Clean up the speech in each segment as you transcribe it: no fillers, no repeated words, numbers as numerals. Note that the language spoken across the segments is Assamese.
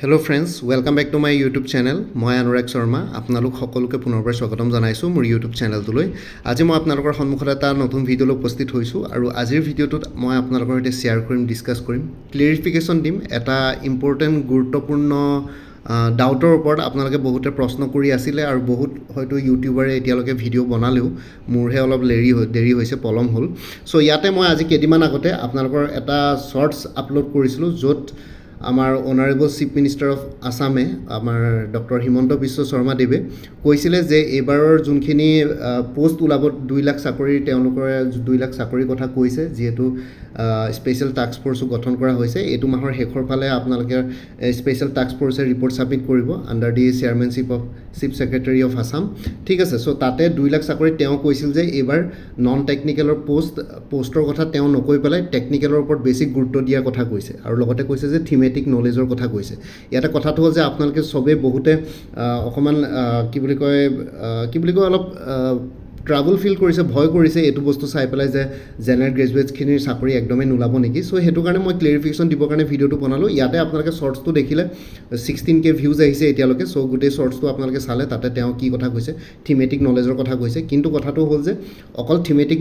Hello' friends, welcome back to my YouTube channel. মই অনুৰাগ শৰ্মা আপোনালোক সকলোকে পুনৰবাৰ স্বাগতম জনাইছোঁ মোৰ ইউটিউব চেনেলটোলৈ। আজি মই আপোনালোকৰ সন্মুখত এটা নতুন ভিডিঅ'লৈ উপস্থিত হৈছোঁ আৰু আজিৰ ভিডিঅ'টোত মই আপোনালোকৰ সৈতে শ্বেয়াৰ কৰিম, ডিছকাছ কৰিম, ক্লেৰিফিকেশ্যন দিম এটা ইম্পৰ্টেণ্ট গুৰুত্বপূৰ্ণ ডাউটৰ ওপৰত। আপোনালোকে বহুতে প্ৰশ্ন কৰি আছিলে আৰু বহুত হয়তো ইউটিউবাৰে এতিয়ালৈকে ভিডিঅ' বনালেও মোৰহে অলপ দেৰি হৈছে, পলম হ'ল। চ' ইয়াতে মই আজি কেইদিনমান আগতে আপোনালোকৰ এটা শ্বৰ্টছ আপলোড কৰিছিলোঁ, য'ত আমাৰ অনাৰেবল চিফ মিনিষ্টাৰ অফ আছামে আমাৰ ডক্টৰ হিমন্ত বিশ্ব শৰ্মাদেৱে কৈছিলে যে এইবাৰৰ যোনখিনি পোষ্ট ওলাব 2 লাখ চাকৰি, তেওঁলোকে 2 লাখ চাকৰিৰ কথা কৈছে। যিহেতু স্পেচিয়েল টাস্ক ফ'ৰ্চো গঠন কৰা হৈছে, এইটো মাহৰ শেষৰ ফালে আপোনালোকে স্পেচিয়েল টাস্ক ফ'ৰ্চে ৰিপৰ্ট ছাবমিট কৰিব under the chairmanship of chief secretary of Assam. ঠিক আছে, চ' তাতে 2 লাখ চাকৰি তেওঁ কৈছিল যে এইবাৰ নন টেকনিকেলৰ পোষ্টৰ কথা তেওঁ নকৈ পেলাই টেকনিকেলৰ ওপৰত বেছি গুৰুত্ব দিয়াৰ কথা কৈছে আৰু লগতে কৈছে যে থিমেটিক নলেজৰ কথা কৈছে। ইয়াতে কথাটো হ'ল যে আপোনালোকে চবেই বহুতে অকণমান কি বুলি কয় অলপ ট্ৰাবল ফিল কৰিছে, ভয় কৰিছে এইটো বস্তু চাই পেলাই যে জেনেৰেল গ্ৰেজুৱেটছখিনিৰ চাকৰি একদমেই নোলাব নেকি। চ' সেইটো কাৰণে মই ক্লেৰিফিকেশ্যন দিবৰ কাৰণে ভিডিঅ'টো বনালোঁ। ইয়াতে আপোনালোকে শ্বৰ্টছটো দেখিলে 16K ভিউজ আহিছে এতিয়ালৈকে। চ' গোটেই শ্বৰ্টছটো আপোনালোকে চালে, তাতে তেওঁ কি কথা কৈছে, থিমেটিক নলেজৰ কথা কৈছে। কিন্তু কথাটো হ'ল যে অকল থিমেটিক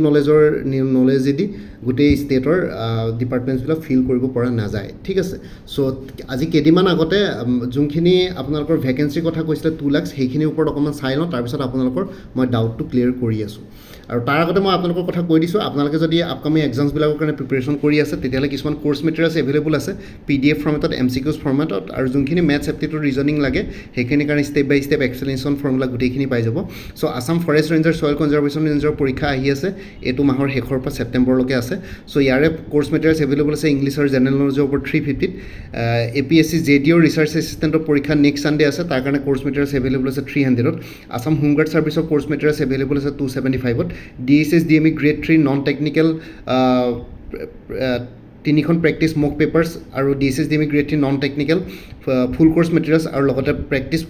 নলেজেদি গোটেই ষ্টেটৰ ডিপাৰ্টমেণ্টছবিলাক ফিল কৰিব পৰা নাযায়। ঠিক আছে, চ' আজি কেইদিনমান আগতে যোনখিনি আপোনালোকৰ ভেকেঞ্চিৰ কথা কৈছিলে 2 লাখ, সেইখিনিৰ ওপৰত অকণমান চাই লওঁ, তাৰপিছত আপোনালোকৰ মই ডাউটটো ক্লিয়াৰ কৰি আছোঁ। আৰু তাৰ আগতে মই আপোনালোকৰ কথা কৈ দিছোঁ, আপোনালোকে যদি আপকামিং এক্সামছবিলাকৰ কাৰণে প্ৰিপেৰেশ্যন কৰি আছে, তেতিয়াহ'লে কিছুমান কোৰ্চ মেটেৰিয়েলছ এভেইলেবল আছে PDF ফৰ্মেটত, MCQs ফৰ্মেটত, আৰু যোনখিনি মেথছ এপ্টিটিউড ৰিজনিং লাগে সেইখিনিৰ কাৰণে step by step explanation formula গোটেইখিনি পাই যাব। So' Assam forest ranger soil conservation ranger পৰীক্ষা আহি আছে, এইটো মাহৰ শেষৰ পৰা ছেপ্টেম্বৰলৈকে আছে। চ' ইয়াৰে কোৰ্চ মেটেৰিয়েলছ এভেইলেবল আছে ইংলিছ আৰু জেনেৰেল নলেজৰ ওপৰত 350। APSC JDO ৰিচাৰ্চ এছিষ্টেণ্টৰ পৰীক্ষা নেক্সট ছানডে আছে, তাৰ কাৰণে কোৰ্চ মেটেৰিয়েলছ এভেইলেবল আছে 300ত। আছাম হোমগাৰ্ড ছাৰ্ভিচৰ কোৰ্চ মেটেৰিয়েলছ এভেইলেবল আছে 275ত। DSS DME grade 3 non technical 3খন প্ৰেক্টিছ মক পেপাৰ্ছ আৰু DSS DME grade 3 non technical full course materials আৰু লগতে প্ৰেক্টিছ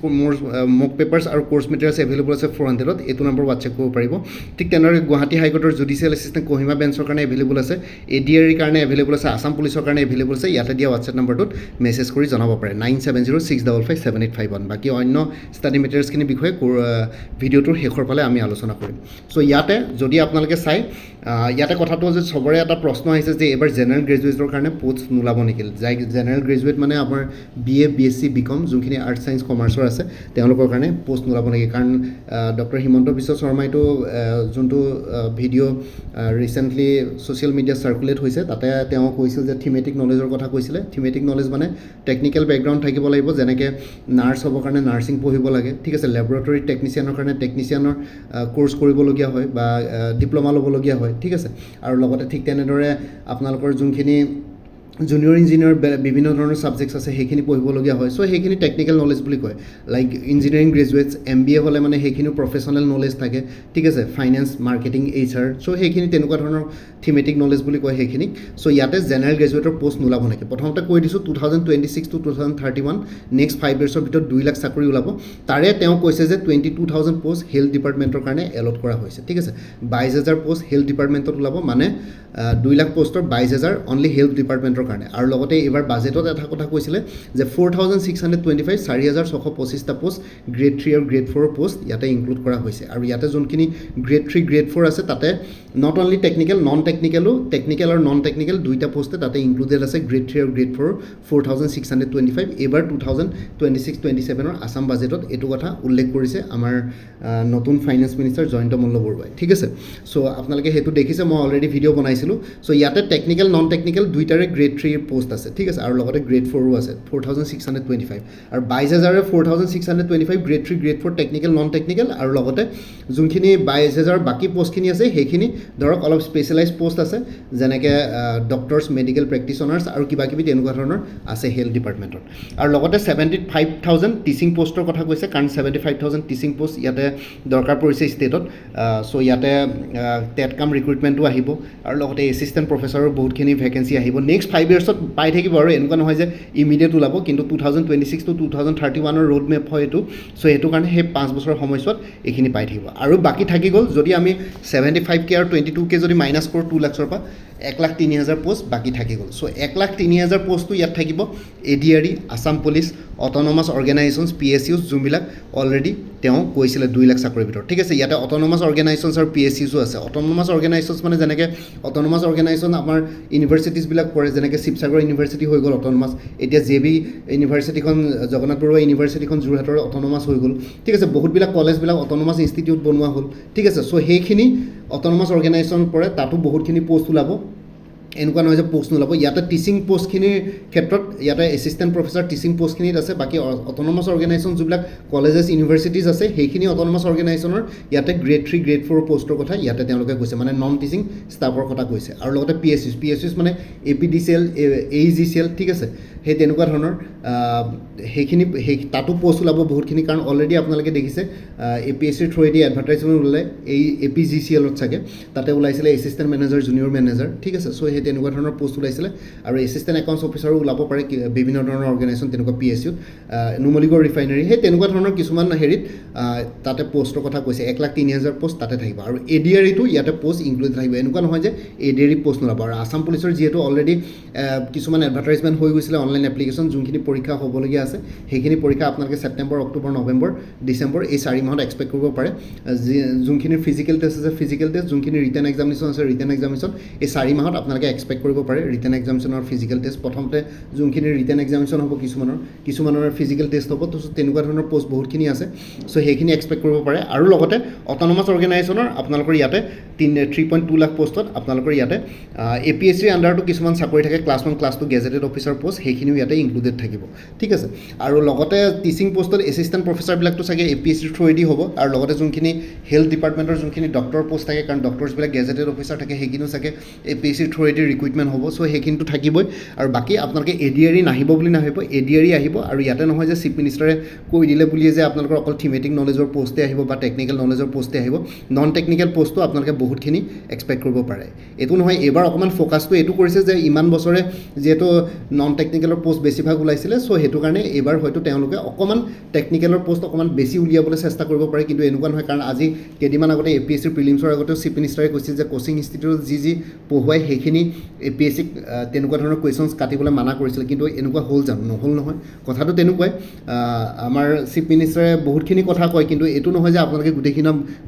মক পেপাৰ্ছ আৰু কোৰ্চ মেটেৰিয়েলছ এভেইলেবল আছে 400ত। এইটো নম্বৰ হোৱাটছএপ কৰিব পাৰিব। ঠিক তেনেদৰে গুৱাহাটী হাইকোৰ্টৰ জুডিচিয়েল এছিষ্টেণ্ট কহিমা বেঞ্চৰ কাৰণে এভেইলেবল আছে, ADREৰ কাৰণে এভেইলেবল আছে, আছাম পুলিচৰ কাৰণে এভেইলেবল আছে। ইয়াতে দিয়া হোৱাটছএপ নম্বৰটোত মেছেজ কৰি জনাব পাৰে 9706557851। বাকী অন্য ষ্টাডি মেটেৰিয়েলছখিনিৰ বিষয়ে ভিডিঅ'টোৰ শেষৰ ফালে আমি আলোচনা কৰিম। চ' ইয়াতে যদি আপোনালোকে চাই, ইয়াতে কথাটো যে চবৰে এটা প্ৰশ্ন আহিছে যে এইবাৰ জেনেৰেল গ্ৰেজুৱেটৰ কাৰণে পোষ্ট নোলাব নেকি। জেনেৰেল গ্ৰেজুৱেট মানে আমাৰ BA BSc BCom যোনখিনি আৰ্টছ ছায়েন্স কমাৰ্চৰ আছে তেওঁলোকৰ কাৰণে পোষ্ট নোলাব নেকি। কাৰণ ডক্টৰ হিমন্ত বিশ্ব শৰ্মাইতো যোনটো ভিডিঅ' ৰিচেণ্টলি ছ'চিয়েল মিডিয়াত চাৰ্কুলেট হৈছে, তাতে তেওঁ কৈছিল যে থিমেটিক নলেজৰ কথা কৈছিলে। থিমেটিক নলেজ মানে টেকনিকেল বেকগ্ৰাউণ্ড থাকিব লাগিব, যেনেকৈ নাৰ্ছ হ'বৰ কাৰণে নাৰ্ছিং পঢ়িব লাগে। ঠিক আছে, লেবৰেটৰী টেকনিচিয়ানৰ কাৰণে টেকনিচিয়ানৰ কোৰ্চ কৰিবলগীয়া হয় বা ডিপ্ল'মা ল'বলগীয়া হয়। ঠিক আছে, আৰু লগতে ঠিক তেনেদৰে আপোনালোকৰ যোনখিনি জুনিয়ৰ ইঞ্জিনিয়াৰ বিভিন্ন ধৰণৰ ছাবজেক্টছ আছে সেইখিনি পঢ়িবলগীয়া হয়। চ' সেইখিনি টেকনিকেল নলেজ বুলি কয়। লাইক ইঞ্জিনিয়াৰিং গ্ৰেজুৱেটছ MBA হ'লে মানে সেইখিনিও প্ৰফেচনেল নলেজ থাকে। ঠিক আছে, ফাইনেন্স, মাৰ্কেটিং, HR, চ' সেইখিনি তেনেকুৱা ধৰণৰ থিমেটিক নলেজ বুলি কয় সেইখিনিক। চ' ইয়াতে জেনেৰেল গ্ৰেজুৱেটৰ পোষ্ট নোলাব নেকি। প্ৰথমতে কৈ দিছোঁ 2026 to 2031 নেক্সট 5 yearsৰ ভিতৰত 2 লাখ চাকৰি ওলাব। তাৰে তেওঁ কৈছে যে 22,000 পোষ্ট হেল্থ ডিপাৰ্টমেণ্টৰ কাৰণে এলট কৰা হৈছে। ঠিক আছে, 22,000 পোষ্ট হেল্থ ডিপাৰ্টমেণ্টত ওলাব, মানে 2 লাখ পোষ্টৰ 22,000 অনলি হেল্থ ডিপাৰ্টমেণ্টৰ কাৰণে। আৰু লগতে এইবাৰ বাজেটত এটা কথা কৈছিলে যে 4,625 4,625টা পোষ্ট গ্ৰেড 3 আৰু গ্ৰেড 4 পোষ্ট ইয়াতে ইনক্লুড কৰা হৈছে। আৰু ইয়াতে যোনখিনি গ্ৰেড 3 গ্ৰেড 4 আছে তাতে নট অনলি টেকনিকেল, নন টেকনিকেলো, টেকনিকেল আৰু নন টেকনিকেল দুইটা পোষ্টে তাতে ইনক্লুডেড আছে। গ্ৰেড 3 আৰু গ্ৰেড 4 4,625। এইবাৰ 2026-27 আছাম বাজেটত এইটো কথা উল্লেখ কৰিছে আমাৰ নতুন ফাইনেন্স মিনিষ্টাৰ জয়ন্ত মল্ল বৰুৱাই। ঠিক আছে, চ' আপোনালোকে সেইটো দেখিছে, মই অলৰেডি ভিডিঅ' বনাইছিলোঁ। চ' ইয়াতে টেকনিকেল নন টেকনিকেল দুইটাৰে গ্ৰেড 3 পোষ্ট আছে। ঠিক আছে, আৰু লগতে গ্ৰেড 4ও আছে 4,625। আৰু 22,000 4,625 grade 3 grade 4 technical non technical, আৰু লগতে যোনখিনি 22,000 বাকী পোষ্টখিনি আছে সেইখিনি ধৰক অলপ স্পেচিয়েলাইজ পোষ্ট আছে, যেনেকৈ ডক্টৰ্ছ, মেডিকেল প্ৰেক্টিচনাৰ্ছ আৰু কিবা কিবি তেনেকুৱা ধৰণৰ আছে হেল্থ ডিপাৰ্টমেণ্টত। আৰু লগতে 75,000 টিচিং পোষ্টৰ কথা কৈছে, কাৰণ 75,000 টিচিং পোষ্ট ইয়াতে দৰকাৰ পৰিছে ষ্টেটত। চ' ইয়াতে টেট কাম ৰিক্ৰুইটমেণ্টো আহিব। আৰু লগতে লগতে এছিষ্টেণ্ট প্ৰফেচাৰৰ বহুতখিনি ভেকেঞ্চি আহিব নেক্সট 5 ইয়াৰ্ছত পাই থাকিব আৰু এনেকুৱা নহয় যে ইমিডিয়েট ওলাব কিন্তু 2026 to 2031 ৰোড মেপ হয় এইটো চ' সেইটো কাৰণে সেই 5 বছৰৰ সময়ছোৱাত এইখিনি পাই থাকিব আৰু বাকী থাকি গ'ল যদি আমি 75K আৰু 22K যদি মাইনাছ কৰোঁ 2 লাখৰ পৰা 1,03,000 পোষ্ট বাকী থাকি গ'ল চ' 1,03,000 পোষ্টটো ইয়াত থাকিব ADRE Assam police autonomous organisations PSUs যোনবিলাক অলৰেডি তেওঁ কৈছিলে 2 লাখ চাকৰিৰ ভিতৰত ঠিক আছে ইয়াতে অট'নমাছ অৰ্গেনাইজেশ্যনছ আৰু PSUsও আছে অট'নমাছ অৰ্গেনাইজেশ্যনছ মানে যেনেকৈ অট'নমাছ অৰ্গেনাইজেশ্যন আমাৰ ইউনিভাৰ্চিটিছবিলাক পৰে যেনেকৈ শিৱসাগৰ ইউনিভাৰ্চিটি হৈ গ'ল অট'নমাছ এতিয়া JB ইউনিভাৰ্চিটিখন জগন্নাথ বৰুৱা ইউনিভাৰ্চিটিখন যোৰহাটৰ অট'নমাছ হৈ গ'ল ঠিক আছে বহুতবিলাক কলেজবিলাক অট'নমাছ ইনষ্টিটিউট বনোৱা হ'ল ঠিক আছে চ' সেইখিনি অট'নমাছ অৰ্গেনাইজেশ্যন পৰে তাতো বহুতখিনি পোষ্ট ওলাব এনেকুৱা নহয় যে পোষ্ট নোলাব ইয়াতে টিচিং পোষ্টখিনিৰ ক্ষেত্ৰত ইয়াতে এছিষ্টেণ্ট প্ৰফেচাৰ টিচিং পোষ্টখিনিত আছে বাকী অট'নমাছ অৰ্গেনাইজেশ্যন যিবিলাক কলেজেছ ইউনিভাৰ্চিটিজ আছে সেইখিনি অট'নমাছ অৰ্গেনাইজেশ্যনৰ ইয়াতে গ্ৰেড 3 গ্ৰেড 4 পোষ্টৰ কথা ইয়াতে তেওঁলোকে কৈছে মানে নন টিচিং ষ্টাফৰ কথা কৈছে আৰু লগতে PSUs মানে APDCL AEGCL ঠিক আছে সেই তেনেকুৱা ধৰণৰ সেইখিনি তাতো পোষ্ট ওলাব বহুতখিনি কাৰণ অলৰেডি আপোনালোকে দেখিছে APSCৰ থ্ৰুৱেদি এডভাৰটাইজমেণ্ট ওলালে এই APGCLত চাগে তাতে ওলাইছিলে এছিষ্টেণ্ট মেনেজাৰ জুনিয়ৰ মেনেজাৰ ঠিক আছে চ' সেই তেনেকুৱা ধৰণৰ পোষ্ট ওলাইছিলে আৰু এছিষ্টেণ্ট একাউণ্টছ অফিচাৰো ওলাব পাৰে বিভিন্ন ধৰণৰ অৰ্গেনাইজেশ্যন তেনেকুৱা PSUত নুমলীগড় ৰিফাইনাৰী সেই তেনেকুৱা ধৰণৰ কিছুমান হেৰিত তাতে পোষ্টৰ কথা কৈছে 1,03,000 পোষ্ট তাতে থাকিব আৰু ADREটো ইয়াতে পোষ্ট ইনক্লুড থাকিব এনেকুৱা নহয় যে ADRE পোষ্ট নোলাব আৰু আছাম পুলিচৰ যিহেতু অলৰেডি কিছুমান এডভাৰটাইজমেণ্ট হৈ গৈছিলে অনলাইন এপ্লিকেশ্যন যোনখিনি পৰীক্ষা হ'বলগীয়া আছে সেইখিনি পৰীক্ষা আপোনালোকে ছেপ্টেম্বৰ অক্টোবৰ নৱেম্বৰ ডিচেম্বৰ এই 4 মাহত এক্সপেক্ট কৰিব পাৰে যোনখিনি ফিজিকেল টেষ্ট আছে ফিজিকেল টেষ্ট যোনখিনি ৰিটেন এক্সামিনেশ্যন আছে ৰিটেন এক্সামিনেশ্যন এই 4 মাহত আপোনালোকে এক্সপেক্ট কৰিব পাৰে ৰিটেন এক্সামিনেশ্যন আৰু ফিজিকেল টেষ্ট প্ৰথমতে যোনখিনি ৰিটেন এক্সামিনেশ্যন হ'ব কিছুমানৰ ফিজিকেল টেষ্ট হ'ব তো তেনেকুৱা ধৰণৰ পোষ্ট বহুতখিনি আছে চ' সেইখিনি এক্সপেক্ট কৰিব পাৰে আৰু লগতে অট'নমাছ অৰ্গেনাইজেশ্যনৰ আপোনালোকৰ ইয়াতে 3.2 লাখ পোষ্টত আপোনালোকৰ ইয়াতে APSCৰ আণ্ডাৰতো কিছুমান চাকৰি থাকে class 1 class 2 gazetted officer post সেইখিনিও ইয়াতে ইনক্লুডেড থাকিব ঠিক আছে আৰু লগতে টিচিং পোষ্টত এছিষ্টেণ্ট প্ৰফেচাৰবিলাকতো চাগে APSCৰ থ্ৰুৱেদি হ'ব আৰু লগতে যোনখিনি হেল্থ ডিপাৰ্টমেণ্টৰ যোনখিনি ডক্টৰ পোষ্ট থাকে কাৰণ ডক্টৰ্ছবিলাক গেজেটেড অফিচাৰ থাকে সেইখিনিও চাগে APSCৰ থ্ৰুৱেদি ৰিক্ৰুইটমেণ্ট হ'ব চ' সেইখিনিতো থাকিবই আৰু বাকী আপোনালোকে ADRE নাহিব বুলি নাহিব ADRE আহিব আৰু ইয়াতে নহয় যে চিফ মিনিষ্টাৰে কৈ দিলে বুলিয়ে যে আপোনালোকৰ অকল থিমেটিক নলেজৰ পোষ্টে আহিব বা টেকনিকেল নলেজৰ পোষ্টে আহিব নন টেকনিকেল পোষ্টটো আপোনালোকে বহুতখিনি এক্সপেক্ট কৰিব পাৰে এইটো নহয় এইবাৰ অকণমান ফ'কাছটো এইটো কৰিছে যে ইমান বছৰে যিহেতু নন টেকনিকেলৰ পোষ্ট বেছিভাগ ওলাইছিলে চ' সেইটো কাৰণে এইবাৰ হয়তো তেওঁলোকে অকণমান টেকনিকেলৰ পোষ্ট অকণমান বেছি উলিয়াবলৈ চেষ্টা কৰিব পাৰে কিন্তু এনেকুৱা নহয় কাৰণ আজি কেইদিনমান আগতে APSCৰ প্ৰিলিমছৰ আগতেও চিফ মিনিষ্টাৰে কৈছিল যে কোচিং ইনষ্টিটিউটত যি পঢ়ুৱাই সেইখিনি APSCক তেনেকুৱা ধৰণৰ কুৱেশ্যনছ কাটিবলৈ মানা কৰিছিলে কিন্তু এনেকুৱা হ'ল জানো নহ'ল নহয় কথাটো তেনেকুৱাই আমাৰ চিফ মিনিষ্টাৰে বহুতখিনি কথা কয় কিন্তু এইটো নহয় যে আপোনালোকে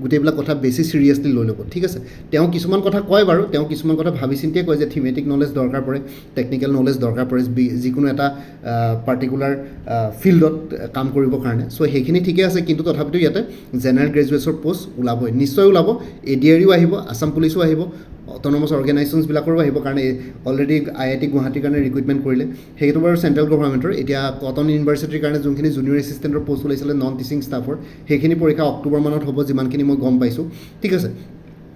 গোটেইবিলাক কথা বেছি চিৰিয়াছলি লৈ ল'ব ঠিক আছে তেওঁ কিছুমান কথা কয় বাৰু তেওঁ কিছুমান কথা ভাবি চিন্তিয়ে কয় যে থিমেটিক নলেজ দৰকাৰ পৰে টেকনিকেল নলেজ দৰকাৰ পৰে যিকোনো এটা পাৰ্টিকুলাৰ ফিল্ডত কাম কৰিবৰ কাৰণে চ' সেইখিনি ঠিকে আছে কিন্তু তথাপিতো ইয়াতে জেনেৰেল গ্ৰেজুৱেটছৰ পোষ্ট ওলাবই নিশ্চয় ওলাব ADREও আহিব আছাম পুলিচো আহিব অট'নমাছ অৰ্গেনাইজেশ্যনছবিলাকৰো আহিব কাৰণ অলৰেডি IIT গুৱাহাটীৰ কাৰণে ৰিক্ৰুইটমেণ্ট কৰিলে সেইটো বাৰু চেণ্ট্ৰেল গভৰ্ণমেণ্টৰ এতিয়া কটন ইউনিভাৰ্চিটিৰ কাৰণে যোনখিনি জুনিয়ৰ এছিষ্টেণ্টৰ পোষ্ট ওলাইছিলে নন টিচিং ষ্টাফৰ সেইখিনি পৰীক্ষা অক্টোবৰ মানত হ'ব যিমানখিনি মই গম পাইছোঁ ঠিক আছে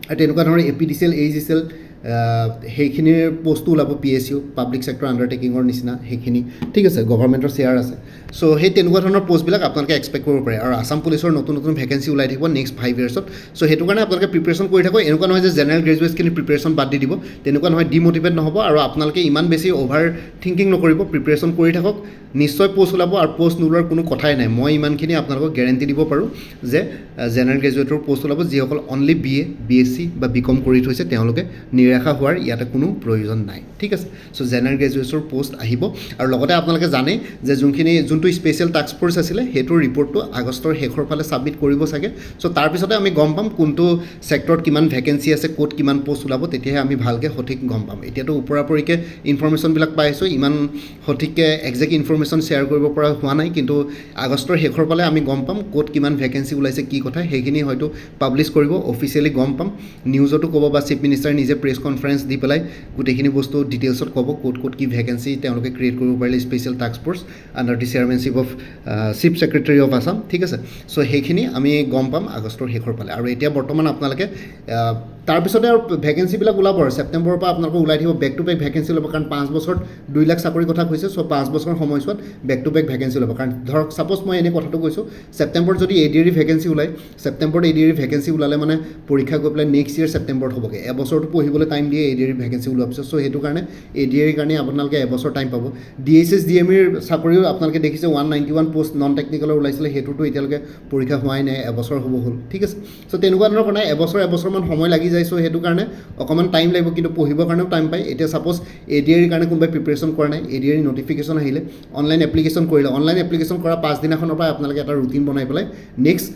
আৰু তেনেকুৱা ধৰণৰ APDCL AEGCL সেইখিনিৰ পোষ্টটো ওলাব PSU পাব্লিক ছেক্টৰ আণ্ডাৰটেকিঙৰ নিচিনা সেইখিনি ঠিক আছে গভৰ্ণমেণ্টৰ শ্বেয়াৰ আছে চ' সেই তেনেকুৱা ধৰণৰ পোষ্টবিলাক আপোনালোকে এক্সপেক্ট কৰিব পাৰে আৰু আছাম পুলিচৰ নতুন ভেকেঞ্চি ওলাই থাকিব নেক্সট 5 ইয়াৰ্ছত চ' সেইটো কাৰণে আপোনালোকে প্ৰিপেৰেশ্যন কৰি থাকক এনেকুৱা নহয় যে জেনেৰেল গ্ৰেজুৱেটছখিনি প্ৰিপেৰেশ্যন বাদ দি দিব তেনেকুৱা নহয় ডিম'টিভেট নহ'ব আৰু আপোনালোকে ইমান বেছি অভাৰ থিংকিং নকৰিব প্ৰিপেৰেশ্যন কৰি থাকক নিশ্চয় পোষ্ট ওলাব আৰু পোষ্ট নোলোৱাৰ কোনো কথাই নাই মই ইমানখিনি আপোনালোকক গেৰেণ্টি দিব পাৰোঁ যে জেনেৰেল গ্ৰেজুৱেটৰ পোষ্ট ওলাব যিসকল অনলি BA BSc বা BCom কৰি থৈছে তেওঁলোকে নিৰাশা হোৱাৰ ইয়াতে কোনো প্ৰয়োজন নাই ঠিক আছে চ' জেনেৰেল গ্ৰেজুৱেটছৰ পোষ্ট আহিব আৰু লগতে আপোনালোকে জানে যে যোনটো স্পেচিয়েল টাস্ক ফ'ৰ্চ আছিলে সেইটোৰ ৰিপৰ্টটো আগষ্টৰ শেষৰ ফালে ছাবমিট কৰিব চাগে চ' তাৰপিছতে আমি গম পাম কোনটো ছেক্টৰত কিমান ভেকেঞ্চি আছে ক'ত কিমান পোষ্ট ওলাব তেতিয়াহে আমি ভালকৈ সঠিক গম পাম এতিয়াতো ওপৰাপৰিকৈ ইনফৰ্মেশ্যনবিলাক পাই আছোঁ ইমান সঠিককৈ একজেক্ট ইনফৰ্মেশ্যন শ্বেয়াৰ কৰিব পৰা হোৱা নাই কিন্তু আগষ্টৰ শেষৰ ফালে আমি গম পাম ক'ত কিমান ভেকেঞ্চি ওলাইছে কি কথা সেইখিনি হয়তো পাব্লিছ কৰিব অফিচিয়েলি গম পাম নিউজতো ক'ব বা চিফ মিনিষ্টাৰে নিজে প্ৰেছ কনফাৰেঞ্চ দি পেলাই গোটেইখিনি বস্তু ডিটেইলছত ক'ব ক'ত কি ভেকেঞ্চি তেওঁলোকে ক্ৰিয়েট কৰিব পাৰিলে special task force under the chairmanship of chief secretary of Assam ঠিক আছে চ' সেইখিনি আমি গম পাম আগষ্টৰ শেষৰ ফালে আৰু এতিয়া বৰ্তমান আপোনালোকে তাৰপিছতে আৰু ভেকেঞ্চিবিলাক ওলাব আৰু ছেপ্টেম্বৰৰ পৰা আপোনালোকৰ ওলাই থাকিব বেক টু বেক ভেকেঞ্চি ওলাব কাৰণ 5 বছৰত 2 লাখ চাকৰিৰ কথা কৈছে চ' 5 বছৰৰ সময়ছোৱাত বেক টু বেক ভেকেঞ্চি ওলাব কাৰণ ধৰক ছাপ'জ মই এনেই কথাটো কৈছোঁ ছেপ্টেম্বৰত যদি ADRE ভেকেঞ্চি ওলায় ছেপ্টেম্বৰত ADRE ভেকেঞ্চি ওলালে মানে পৰীক্ষা গৈ পেলাই নেক্সট ইয়েৰ ছেপ্টেম্বৰত হ'বগৈ এবছৰটো পঢ়িবলৈ টাইম দিয়ে ADR ভেকেঞ্চি ওলোৱাৰ পিছত চ' সেইটো কাৰণে ADR কাৰণে আপোনালোকে এবছৰ টাইম পাব DSS DMEৰ চাকৰিও আপোনালোকে দেখিছে 191 পোষ্ট নন টেকনিকেলৰ ওলাইছিলে সেইটোতো এতিয়ালৈকে পৰীক্ষা হোৱাই নাই এবছৰ হ'ব হ'ল ঠিক আছে চ' তেনেকুৱা ধৰণৰ কথা এবছৰমান সময় লাগি যায় চ' সেইটো কাৰণে অকণমান টাইম লাগিব কিন্তু পঢ়িবৰ কাৰণেও টাইম পায় এতিয়া ছাপ'জ ADR কাৰণে কোনোবাই প্ৰিপেৰেশ্যন কৰা নাই ADR নটিফিকেশ্যন আহিলে অনলাইন এপ্লিকেশ্যন কৰিলে অনলাইন এপ্লিকেশ্যন কৰা 5 দিনাখনৰ পৰা আপোনালোকে এটা ৰুটিন বনাই পেলাই নেক্সট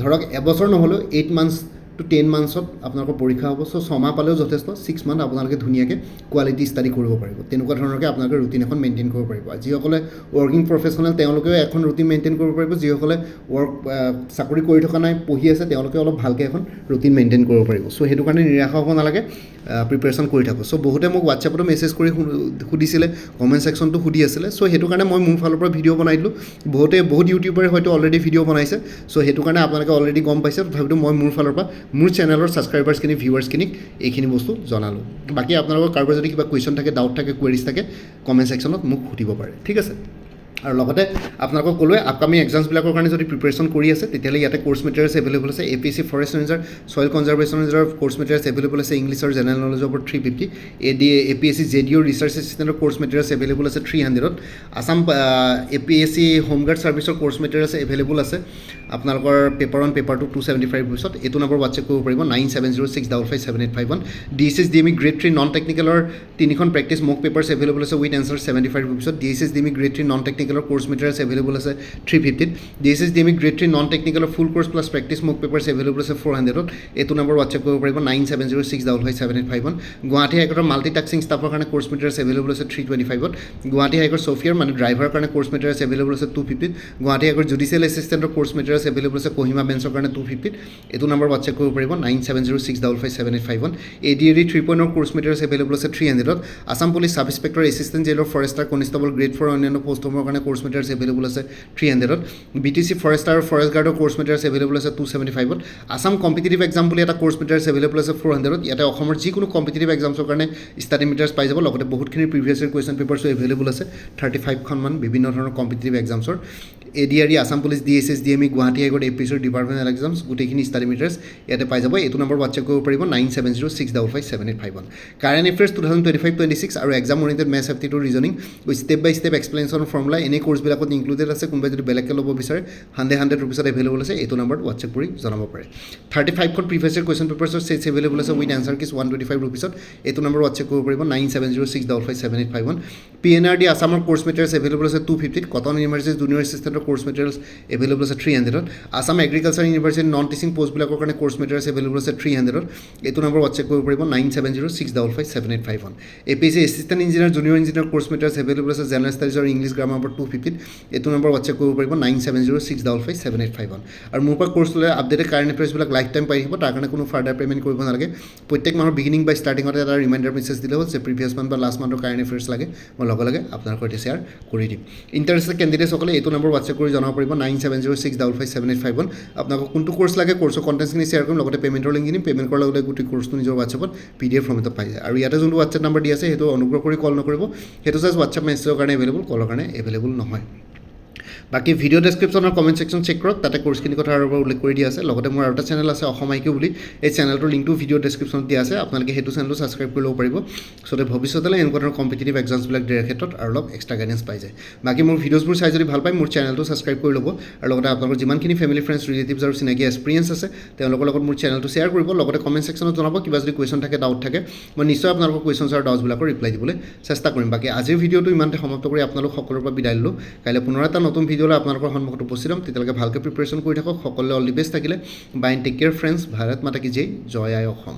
ধৰক এবছৰ নহ'লেও 8 months to 10 months আপোনালোকৰ পৰীক্ষা হ'ব চ' 6 মাহ পালেও যথেষ্ট 6 month আপোনালোকে ধুনীয়াকৈ কোৱালিটি ষ্টাডি কৰিব পাৰিব তেনেকুৱা ধৰণৰকৈ আপোনালোকে ৰুটিন এখন মেইনটেইন কৰিব পাৰিব যিসকলে ৱৰ্কিং প্ৰফেশ্যনেল তেওঁলোকেও এখন ৰুটিন মেইনটেইন কৰিব পাৰিব যিসকলে চাকৰি কৰি থকা নাই পঢ়ি আছে তেওঁলোকে অলপ ভালকৈ এখন ৰুটিন মেইনটেইন কৰিব পাৰিব চ' সেইটো কাৰণে নিৰাশা হ'ব নালাগে প্ৰিপেৰেশ্যন কৰি থাকোঁ চ' বহুতে মোক হোৱাটছএপতো মেছেজ কৰি সুধিছিলে কমেণ্ট ছেকশ্যনটো সুধি আছিলে চ' সেইটো কাৰণে মই মোৰ ফালৰ পৰা ভিডিঅ' বনাই দিলোঁ বহুত ইউটিউবাৰে হয়তো অলৰেডি ভিডিঅ' বনাইছে চ' সেইটো কাৰণে আপোনালোকে অলৰেডি গম পাইছে তথাপিতো মই মোৰ ফালৰ পৰা মোৰ চেনেলৰ ছাবস্ক্ৰাইবাৰ্ছখিনি ভিউৱাৰ্ছখিনিক এইখিনি বস্তু জনালোঁ বাকী আপোনালোকৰ কাৰোবাৰ যদি কিবা কুৱেশ্যন থাকে ডাউট থাকে কুৱেৰিজ থাকে কমেণ্ট ছেকশ্যনত মোক সুধিব পাৰে ঠিক আছে আৰু লগতে আপোনালোকক ক'লোৱে আপকামিং এক্সামছবিলাকৰ কাৰণে যদি প্ৰিপেৰেশ্যন কৰি আছে তেতিয়াহ'লে ইয়াতে কোৰ্চ মেটেৰিয়েলছ এভেইলেবল আছে APSC forest ranger soil conservation ranger course materials available আছে ইংলিছ আৰু জেনেৰেল নলেজৰ ওপৰত 350 APSC JDO ৰিচাৰ্চ এছিষ্টেণ্টৰ কোৰ্চ মেটেৰিয়েলছ এভেইলেবল আছে 300 আছাম APSC হোমগাৰ্ড ছাৰ্ভিচৰ কোৰ্চ মেটেৰিয়েলছ এভেইলেবল আছে আপোনালোকৰ পেপাৰ 1 পেপাৰ 2 275 পিছত এইটো নম্বৰ হোৱাটছএপ কৰিব পাৰিব 9706557851 DSS DME গ্ৰেড 3 নন টেকনিকেলৰ 3খন practice mock papers available with উইথ এনচাৰ 75 পিছত DSS DME গ্ৰেড 3 নন টেকনিকেলৰ কোৰ্চ মেটেৰিয়েলছ এভেইলেবল আছে 350 DSS DME গ্ৰেড 3 নন টেকনিকেলৰ full course plus practice mock papers available আছে 400 এইটো নম্বৰ হোৱাটছএপ কৰিব পাৰিব 9706557851 গুৱাহাটী হাইকোৰ্টৰ মাল্টিটাস্কিং ষ্টাফৰ কাৰণে কোৰ্চ মেটেৰিয়েলছ এভেইলেবল আছে 325 গুৱাহাটী হাইকোৰ্ট ছফিয়াৰ মানে ড্ৰাইভাৰৰ কাৰণে কোৰ্চ মেটেৰিয়েলছ এভেইলেবল আছে 250 গুৱাহাটী হাইকোৰ্ট জুডিচিয়েল এছিষ্টেণ্টৰ কোৰ্চ মেটেৰিয়েলছ এভেইলেবল আছে কহিমা বেঞ্চৰ কাৰণে 250 এইটো নম্বৰ হোৱাটছএপ কৰিব পাৰিব 9706557851 ADR 3.0 কোৰ্চ মেটেৰিয়েলছ এভেইলেবল আছে 300 Assam police sub inspector assistant jailer forester constable grade 4 অন্যান্য পোষ্টসমূহৰ কাৰণে কোৰ্চ মেটেৰিয়েলছ এভেইলেবল আছে 300 BTC ফৰেষ্টাৰ আৰু ফৰেষ্ট গাৰ্ডৰ কোৰ্চ মেটেৰিয়েলছ এভেইলেবল আছে 275 আছাম কম্পিটিটিভ এক্সাম বুলি এটা কোৰ্চ মেটেৰিয়েলছ এভেইলেবল আছে 400 ইয়াতে অসমৰ যিকোনো কম্পিটিটিভ এক্সামছৰ কাৰণে ষ্টাডি মেটেৰিয়েলছ পাই যাব লগতে বহুতখিনি প্ৰিভিয়াছ ইয়াৰ কুৱেশ্যন পেপাৰ্ছো এভেইলেবল আছে 35খন মান বিভিন্ন ধৰণৰ কম্পিটিটিভ এক্সামছৰ ADR Assam police DSS DME Guwahati high court APSC departmental exams গোটেইখিনি ষ্টাডি মেটেৰিয়েলছ ইয়াতে পাই যাব এইটো নম্বৰ হোৱাটছএপ কৰিব পাৰিব 9706557851 কাৰেণ্ট এফেয়াৰ্ছ 2025-26 আৰু exam oriented maths aptitude reasoning with step by step explanation formula এনে কোৰ্চবিলাকত ইনক্লুডেড আছে কোনোবাই যদি বেলেগকৈ ল'ব বিচাৰে 100 ৰুপিছত এভেইলেবল আছে এইটো নম্বৰত হোৱাটছএপ কৰি জনাব পাৰে 35খন previous year question পেপাৰ্ছৰ sets available with উইথ এনচাৰ কিছ 125 ৰুপিছত এইটো নম্বৰ হোৱাটছএপ কৰিব পাৰিব 9706557851 PNRD আছামৰ কোৰ্চ মেটেৰিয়েলছ এভেইলেবল আছে 250 কটন ইউনিভাৰ্চিটি জুনিয়ৰ এছিষ্টেণ্টৰ কোৰ্চ মেটেৰিয়েলছ এভেইলেবল আছে 300 Assam agriculture university non teaching পোষ্টবিলাকৰ কাৰণে কোৰ্চ মেটেৰিয়েলছ এভেইলেবল আছে 300 এইটো নম্বৰ হোৱাটছএপ কৰিব পাৰিব 9706557851 APSC assistant engineer junior engineer course materials available আছে জেনেৰেল ষ্টাডিজ আৰু ইংলিছ গ্ৰামাৰ ওপৰত 250 এইটো নম্বৰ হোৱাটছএপ কৰিব পাৰিব 9706557851 আৰু মোৰ পৰা কোৰ্চ ল'লে আপডেটেড কাৰেণ্ট এফেয়াৰ্ছবিলাক লাইফ টাইম পাই থাকিব তাৰ কাৰণে কোনো ফাৰ্ডাৰ পে'মেণ্ট কৰিব নালাগে প্ৰত্যেক মাহৰ বিগিনিং বা ষ্টাৰ্টিঙতে এটা ৰিমাইণ্ডাৰ মেছেজ দিলে হ'ল যে প্ৰিভিয়াছ মান্থ বা লাষ্ট মান্থৰ কাৰেণ্ট এফেয়াৰ্ছ লাগে মই লগে লগে আপোনাৰ সৈতে শ্বেয়াৰ কৰি দিম ইণ্টাৰেষ্টেড কেণ্ডিডেটসকলে এইটো নম্বৰ হোৱাটছএপ কৰি জনাব পাৰিব 9706557851 আপোনালোকক কোনটো কোৰ্চ লাগে কোৰ্চৰ কণ্টেণ্টছখিনি শ্বেয়াৰ কৰিম লগতে পে'মেণ্টৰ লিংক দিম পে'মেণ্ট কৰাৰ লগতে গোটেই কোৰ্চটো নিজৰ হোৱাটছএপত PDF ফৰ্মেটত পাই যায় আৰু ইয়াতে যোনটো হোৱাটছএপ নম্বৰ দি আছে সেইটো অনুগ্ৰহ কৰি কল নকৰিব সেইটো জাষ্ট হোৱাটছএপ মেছেজৰ কাৰণে এভেইলেবল কলৰ কাৰণে এভেইলেবল নহয় বাকি ভিডিও ডেছক্ৰিপশ্যনৰ কমেণ্ট ছেকশ্যন চেক কৰক তাতে কোৰ্চখিনি কথা আৰু উল্লেখ কৰি দিয়া আছে লগতে মোৰ আৰু এটা চেনেল আছে অসম IQ বুলি এই চেনেলটোৰ লিংকটো ভিডিও ডেছক্ৰিপশ্যনত দিয়া আছে আপোনালোকে সেইটো চেনেলটো ছাবস্ক্ৰাইব কৰি ল'ব পাৰিব সতে ভৱিষ্যতলৈ এনেকুৱা ধৰণৰ কম্পিটিটিভ এক্সামছবিলাক দিয়াৰ ক্ষেত্ৰত আৰু অলপ এক্সট্ৰা গাইডেঞ্চ পাই যায় বাকি মোৰ ভিডিঅ'ছবোৰ চাই যদি ভাল পায় মোৰ চেনেলটো ছাবস্ক্ৰাইব কৰি ল'ব আৰু লগতে আপোনালোকৰ যিমানখিনি ফেমিলি ফ্ৰেণ্ডছ ৰিলেটিভছ আৰু চিনাকি এক্সপিৰিয়েঞ্চ আছে তেওঁলোকৰ লগত মোৰ চেনেলটো শ্বেয়াৰ কৰিব লগতে কমেণ্ট ছেকশ্যনত জনাব কিবা যদি কুৱেশ্যন থাকে ডাউট থাকে মই নিশ্চয় আপোনালোকৰ কুৱেশ্যনছ আৰু ডাউটছবিলাকৰ ৰিপ্লাই দিবলৈ চেষ্টা কৰিম বাকি আজিৰ ভিডিঅ'টো ইমানতে সমাপ্ত কৰি আপোনালোক সকলোৰে পৰা বিদায় ল'লোঁ কাইলৈ পুনৰ এটা নতুন ভিডিঅ'লৈ আপোনালোকৰ সন্মুখত উপস্থিত হ'ম তেতিয়ালৈকে ভালকৈ প্ৰিপেৰেশ্যন কৰি থাকক সকলোৱে অল দি বেষ্ট থাকিলে bye take care friends Bharat মাতা কি জয় জয় আই অসম